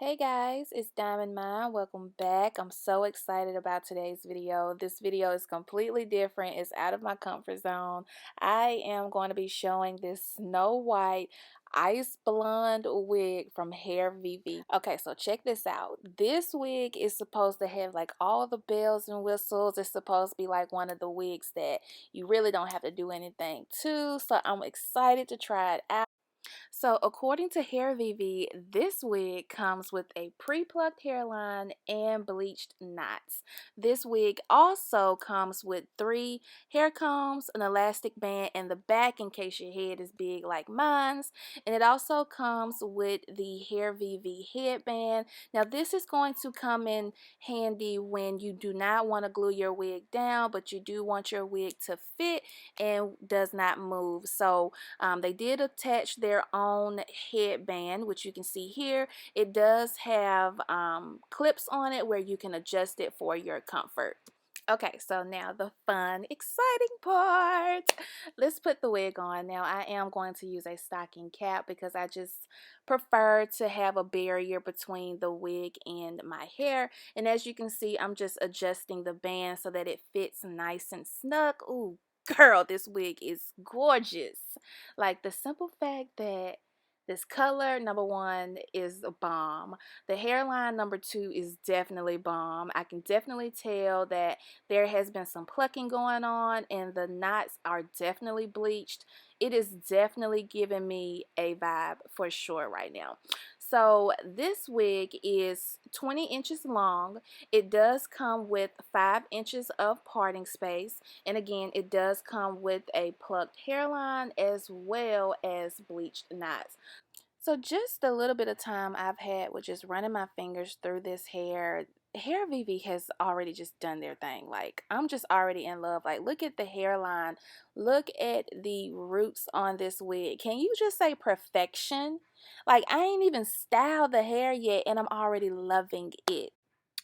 Hey guys, it's Myne. Welcome back. I'm so excited about today's video. This video is completely different. It's out of my comfort zone. I am going to be showing this Snow White Ice Blonde wig from Hairvivi. Okay, so check this out. This wig is supposed to have like all the bells and whistles. It's supposed to be like one of the wigs that you really don't have to do anything to. So I'm excited to try it out. So, according to Hairvivi, this wig comes with a pre-plucked hairline and bleached knots. This wig also comes with 3 hair combs, an elastic band, and the back in case your head is big like mine's. And it also comes with the Hairvivi headband. Now, this is going to come in handy when you do not want to glue your wig down, but you do want your wig to fit and does not move. So, they did attach their own headband, which you can see here. It does have clips on it where you can adjust it for your comfort. Okay, so now the fun, exciting part. Let's put the wig on. Now, I am going to use a stocking cap because I just prefer to have a barrier between the wig and my hair. And as you can see, I'm just adjusting the band so that it fits nice and snug. Ooh, girl, this wig is gorgeous. Like the simple fact that this color, number 1, is a bomb. The hairline, number 2, is definitely bomb. I can definitely tell that there has been some plucking going on and the knots are definitely bleached. It is definitely giving me a vibe for sure right now. So this wig is 20 inches long. It does come with 5 inches of parting space. And again, it does come with a plucked hairline as well as bleached knots. So just a little bit of time I've had with just running my fingers through this hair. Hairvivi has already just done their thing. Like, I'm just already in love. Like, look at the hairline. Look at the roots on this wig. Can you just say perfection? Like, I ain't even styled the hair yet and I'm already loving it.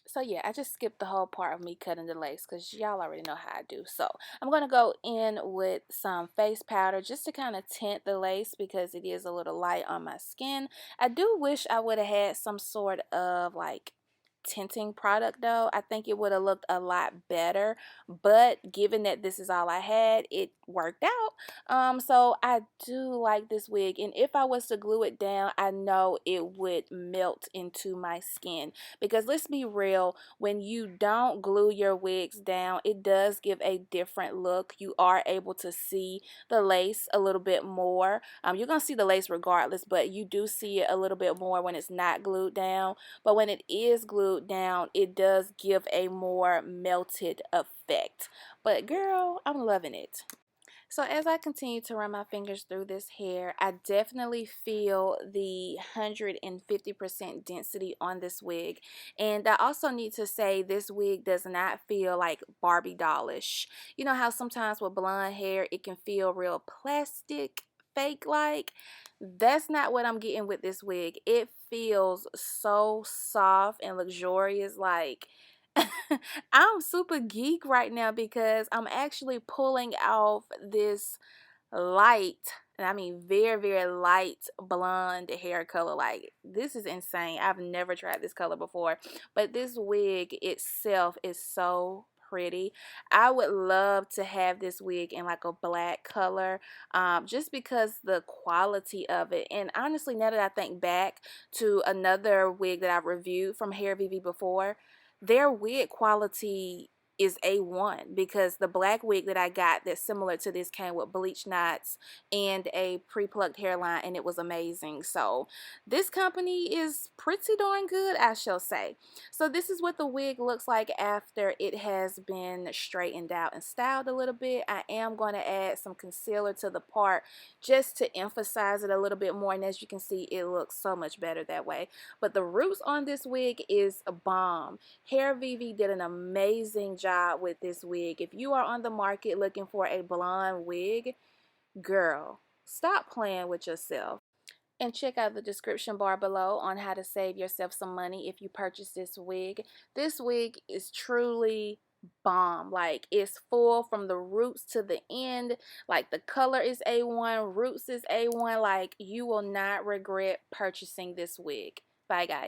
So yeah, I just skipped the whole part of me cutting the lace because y'all already know how I do. So I'm going to go in with some face powder just to kind of tint the lace because it is a little light on my skin. I do wish I would have had some sort of like tinting product though. I think it would have looked a lot better, but given that this is all I had, it worked out. So I do like this wig, and if I was to glue it down, I know it would melt into my skin because let's be real, when you don't glue your wigs down, it does give a different look. You are able to see the lace a little bit more. You're gonna see the lace regardless, but you do see it a little bit more when it's not glued down. But when it is glued down, it does give a more melted effect. But girl, I'm loving it. So as I continue to run my fingers through this hair, I definitely feel the 150% density on this wig. And I also need to say this wig does not feel like Barbie dollish. You know how sometimes with blonde hair, it can feel real plastic, fake like? That's not what I'm getting with this wig. It feels so soft and luxurious, like I'm super geek right now because I'm actually pulling off this light, and I mean very, very light blonde hair color. Like, this is insane. I've never tried this color before, but this wig itself is so pretty. I would love to have this wig in like a black color, just because the quality of it. And honestly, now that I think back to another wig that I've reviewed from Hairvivi before, their wig quality is A1 because the black wig that I got that's similar to this came with bleach knots and a pre-plucked hairline, and it was amazing. So this company is pretty darn good, I shall say. So this is what the wig looks like after it has been straightened out and styled a little bit. I am going to add some concealer to the part just to emphasize it a little bit more, and as you can see, it looks so much better that way. But the roots on this wig is a bomb. Hairvivi did an amazing job with this wig. If you are on the market looking for a blonde wig, girl, stop playing with yourself. And check out the description bar below on how to save yourself some money if you purchase this wig. This wig is truly bomb. Like, it's full from the roots to the end. Like, the color is A1, roots is A1. Like, you will not regret purchasing this wig. Bye guys.